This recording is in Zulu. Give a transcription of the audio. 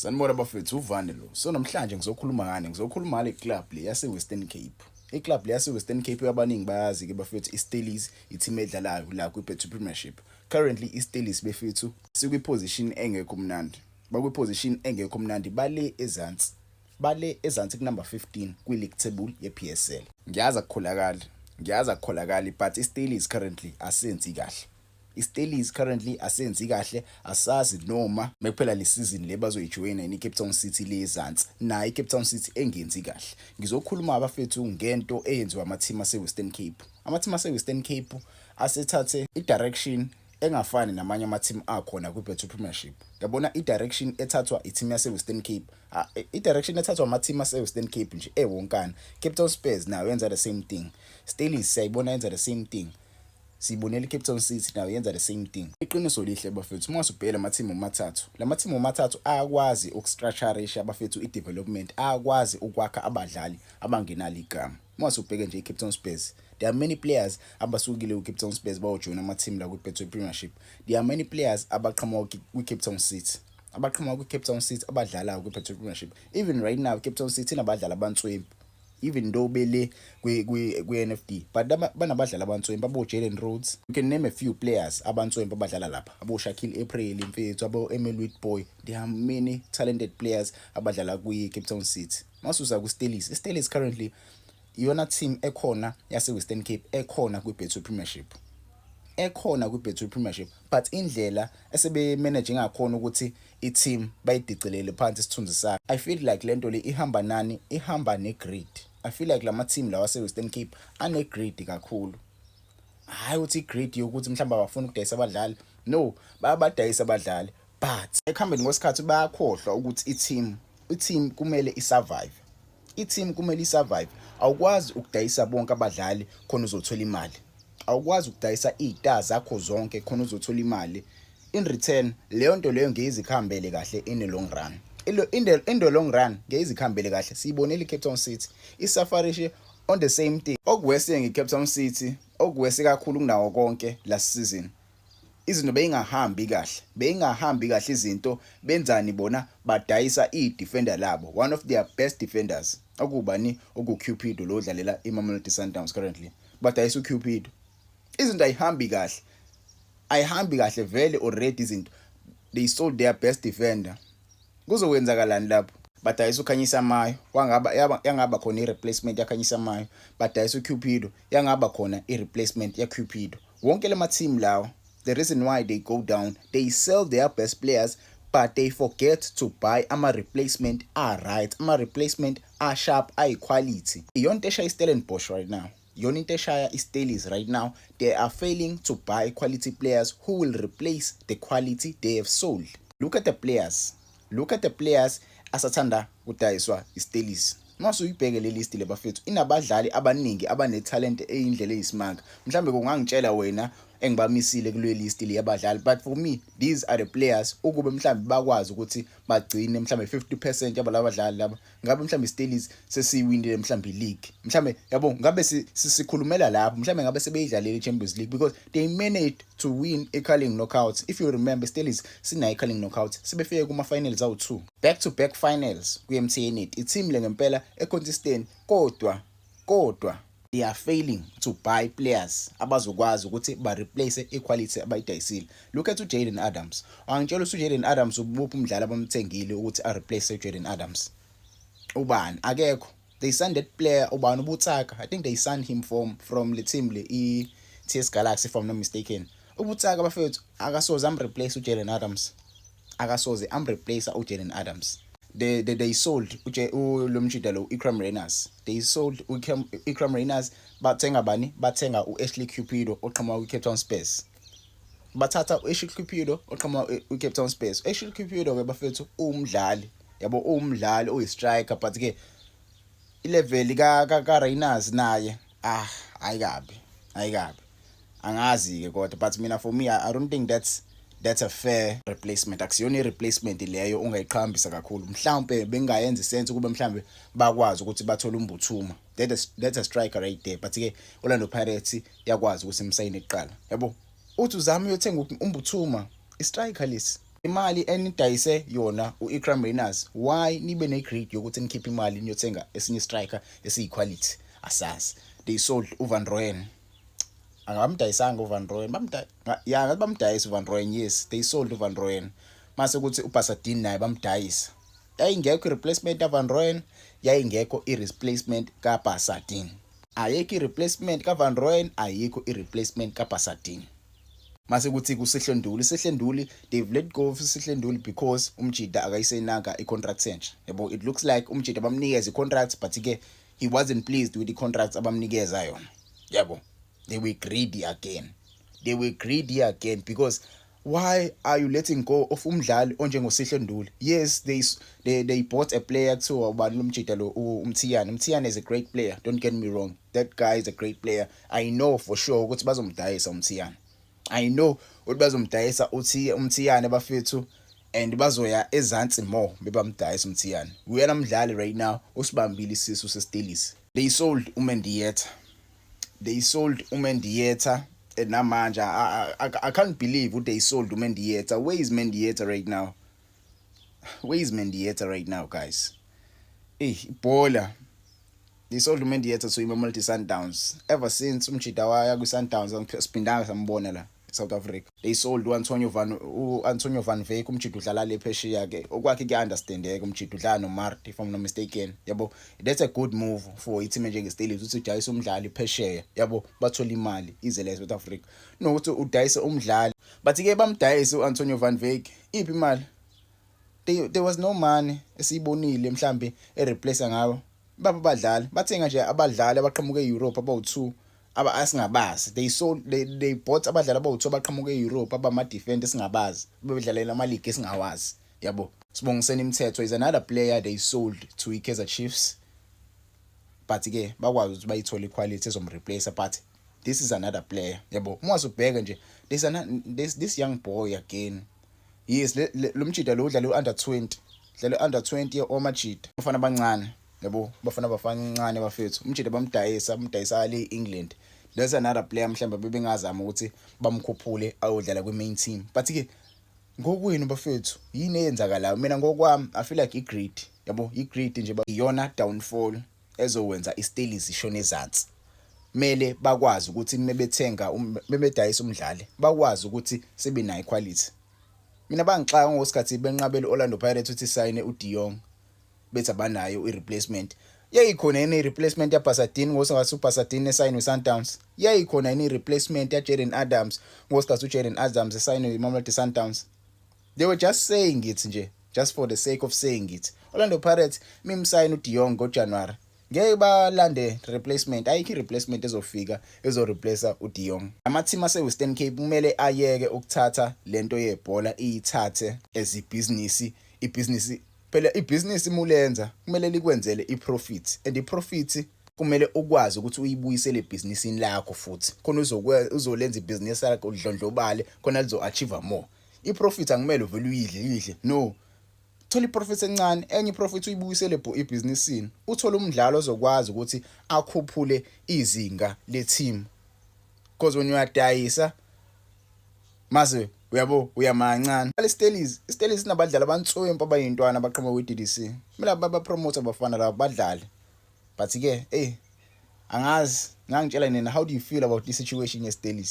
Sanibona bafethu, uvane lo. So namhlanje ngizokhuluma ngani? Ngizokhuluma ngale club le yase-Western Cape. Iclub le yase-Western Cape abaningi bayazi-ke bafethu, iSteelies, i-team edlalayo la kwi-Betway Premiership. Currently iSteelies befethu sikwi-position engekho mnandi. Bakwi-position engekho mnandi bale ezansi. Bale ezansi ku-number 15 kwi-league table ye-PSL. Ngiyazi akukholakali but iSteelies currently asenzi kahle. iSteelies currently asenzi kahle, asazi noma mekuphela le season le bazoyijoyina iCape Town City le ezansi nayo iCape Town City engenzi kahle. Ngizokhuluma abafethu ngento eyenziwa ama-team ase-Western Cape. Ama-team ase-Western Cape asethathe i-direction engafani namanye ama-team akhona kwi-Betway Premiership. Yabona i-direction ethathwa i-team yase-Western Cape, i-direction ethathwa ama-team ase-Western Cape nje ewonkana. Cape Town Spurs nayo yenza the same thing. Steelies siyayibona yenza the same thing. Sibonela iCape Town City nayo yenza the same thing. Iqiniso lihle bafethu, uma usubheka lama-team amathathu, lama-team amathathu ayakwazi ukustructureisha bafethu i-development, ayakwazi ukwakha abadlali abangenalo igama. Uma usubheka nje iCape Town Spurs, there are many players abasukile kwiCape Town Spurs bayojoyina ama-team la kwi-Betway Premiership. There are many players abaqhamuka kwi-Cape Town City. Abaqhamuka kwi-Cape Town City abadlalayo kwi-Betway Premiership. Even right now iCape Town City inabadlali abantswempu. Even though bele kwi-NFD, but banabadlali abantswempu abo Jalen Rhodes. You can name a few players abantswempu abadlala lapha. Abo Shaquille April mfethu, abo Emil Witboy. There are many talented players abadlala kwi-Cape Town City. Masuza ku-Steelies. iSteelies currently iyona team ekhona yase-Western Cape ekhona kwi-Betway Premiership. Ekhona kwi-Betway Premiership, but indlela esebe manage ngakhona ukuthi i-team bayidicelele phansi isithunzi sayo. I feel like lento le ihamba nani, ihamba ne-greed. I feel like lama team lawa ase-Western Cape ane-greed kakhulu. Hayi uthi i-greed yokuthi mhlawumbe abafuna ukudayisa abadlali. No, bayabadayisa abadlali, but ekuhambeni kwesikhathi bayakhohlwa ukuthi i-team kumele i-survive. I-team kumele i-survive. Awukwazi ukudayisa bonke abadlali khona uzothola imali. Awukwazi ukudayisa iy'tar zakho zonke khona uzothola imali. In return, leyo nto leyo ngeyizikhambele kahle in the long run. In the long run, ngeyizikhambele kahle. Siyibonile iCape Town City isafarishe on the same thing. Okuwese ngeCape Town City, okuwese kakhulu kunawo konke last season. Izinto beyingahambi kahle izinto benzani bona badayisa i-defender labo. One of their best defenders okubani okuCupido lo dlalela iMamelodi Sundowns currently. Badayisa uCupido. Izinto ayihambi kahle vele already izinto. They sold their best defender. Kuzokwenzakalani lapho? Badayisa uKhanyisa Mayo, yangaba khona i-replacement yaKhanyisa Mayo. Badayisa uCupido, yangaba khona i-replacement yaCupido. Wonke lama team lawo, the reason why they go down, they sell their best players but they forget to buy ama-replacement right, ama-replacement sharp, quality. Iyona eshaya iStellenbosch right now. Yona into eshaya iSteelies right now, they are failing to buy quality players who will replace the quality they have sold. Look at the players asathanda udayiswa iSteelies. Mase uyibheke le list le bafethu, inabadlali abaningi abanetalent eyindlela eyisimanga. Mhlambe kungangitshela wena engibamisile kule list le yabadlali, but for me these are the players ukube mhlambe bakwazi ukuthi bagcine mhlambe 50% yabalabadlali laba. Ngabe mhlambe iSteelies sesiwinile mhlambe ileague. Mhlambe yabo ngabe sikhulumela lapho, mhlambe ngabe sebeyidlalile iChampions League because they managed to win a-calling knockouts. If you remember, Steelies sinayo i-calling knockouts, sebefike kuma-finals awu-2 back-to-back finals ku-MTN. I-team le ngempela e-consistent, kodwa they are failing to buy players abazokwazi ukuthi ba-replace equality abayidayisile. Look at uJayden Adams. Angitshela uJayden Adams ubuphi umdlali abamthengile ukuthi a-replace uJayden Adams? Ubani? Akekho. They signed that player ubani uButsaka. I think they signed him from the team le TS Galaxy if I'm not mistaken. uButsaka bafethu akasoze replace uJayden Adams. Akasoze replace uJayden Adams. They sold lo mjida lo Ikram Reyners. They sold Ikram Reyners, bathenga bani? Bathenga uAshley Cupido oqhamuka kwiCape Town Spurs. Bathatha uAshley Cupido oqhamuka kwiCape Town Spurs. uAshley Cupido ke bafethu umdlali, yabo umdlali oyi-striker, but ke ilevel ka Reyners naye ayikabi. Angazi ke kodwa, but mina for me I don't think that's a fair replacement. Akusiyona i-replacement leyo ungayiqhambisa kakhulu. Mhlawumbe bengayenza sense kube mhlawumbe bakwazi ukuthi bathole uMbuthuma. That's a striker right there. But ke Orlando Pirates yakwazi ukuthi imsayine eqala. Yabo uthi uzama uyothenga uMbuthuma, i-striker lesi. Imali enidayise yona u-Ikram Rainers, why nibe ne-greed yokuthi nikhiphe imali niyothenga esinye striker esiyi-quality? Asazi. They sold uVan Rooyen. Angabamdayisanga uVan Rooyen. Ngathi bamdayisa uVan Rooyen, yes. They sold uVan Rooyen. Mase kuthi uBasadini naye bamdayisa. Yayingekho i-replacement kaVan Rooyen, yayingekho i-replacement kaBasadini. Ayikho i-replacement kaVan Rooyen, ayikho i-replacement kaBasadini. Mase kuthi kuSihlenduli they've let go of Sihlenduli because uMjida akayisenanga i-contract entsha. Yabo, it looks like uMjida bamnikeza i-contract but ke he wasn't pleased with the contracts abamnikeza yona. Yabo, they were greedy again because why are you letting go of umdlali onjengoSihlenduli? Yes, they bought a player kuthiwa ubani uMjida lo uMthiyane. Mthiyane is a great player, don't get me wrong, that guy is a great player. I know for sure ukuthi bazomdayisa uMthiyane. I know ukuthi bazomdayisa uMthiyane bafethu and bazoya ezantsi more bebamdayisa uMthiyane. Uyena mdlali right now usibambile isisu seStelis. They sold uMendieta and namanje I can't believe what they sold uMendieta. Where is Mendieta right now, guys? Bola. They sold uMendieta to Mamelodi Sundowns. Ever since uMjida waya ku-Sundowns sipindanga sambona la South Africa. They sold Antonio van Wyk. uMjida udlala le phesheya ke. Okwakhe kuya-understandeka uMjida udlala noMart if I'm not mistaken. Yabo, that's a good move for i-team enjengeSteelers ukuthi udayise umdlali phesheya. Yabo, bathola imali ize la eSouth Africa. No ukuthi udayise umdlali. But ke bamdayise uAntonio van Wyk. Iphi imali? There was no money esiyibonile mhlambe ereplace ngawo. Baba abadlali bathenga nje abadlali abaqhamuke eEurope abawu2 asingabazi. They bought abadlali abawu2 abaqhamuke eEurope abama-defender esingabazi bebedlalela ama-league esingawazi. Yabo, Sibongiseni Mthetho is another player they sold to iKaizer Chiefs but ke bakwazi ukuthi bayithole iquality ezomreplace, but this is another player. Yabo, mwazi ubheke nje this young boy again. Yes, lo Mjida lo udlala u-under 20. Dlala under 20 oMajida. Bafana abancane. Yabo, bafana abancane bafethu. uMjida bamdayisa le England. There's another player mhlawumbe bebengazama ukuthi bamkhuphule ayodlala kwi-main team. But ke ngokwenu bafethu yini eyenzakalayo? Mina ngokwami I feel like i-greed. Yabo, i-greed nje iyona downfall ezowenza iSteelers ishone ezantsi. Mele bakwazi ukuthi mebedayisa umdlali bakwazi ukuthi sebe nayo iquality. Mina bangixaka ngosikhathi benqabela Orlando Pirates ukuthi sign uDe Jong bethi abanayo i-replacement. Yayikhona yini i-replacement yaBasadini ngosikhathi uBasadini esign weSundowns? Yayikhona yini i-replacement yaJaden Adams ngosikhathi uJaden Adams esign weMamelodi Sundowns? They were just saying it nje, just for the sake of saying it. Orlando Pirates mimsign uDe Jong ngoJanuary. Ngeke balande replacement, ayikho i-replacement ezofika ezoreplace uDe Jong. Ama-team ase-Western Cape kumele ayeke ukuthatha lento yebhola iyithathe as ibhizinisi. Phela ibhizinisi mulenza kumele likwenzele i-profit, and i-profit kumele ukwazi ukuthi uyibuyisele ebhizinisini lakho futhi khona uzolenza ibhizinisi lakho udlondlobale khona lizo-achieve more. I-profit angumele uvele uyidle, no. Thola i-profit encane, enye i-profit uyibuyisele ebhizinisini. Uthola umdlalo ozokwazi ukuthi akhuphule izinga le-team. Because when uyadayisa mase uyabo uyamancane. iSteelers nabadlali abantswempu abayintwana abaqhamuka kwi-DDC. Kumele bapromote abafana labo badlale. But ke angazi ngangitshela nina, how do you feel about this situation yeSteelers?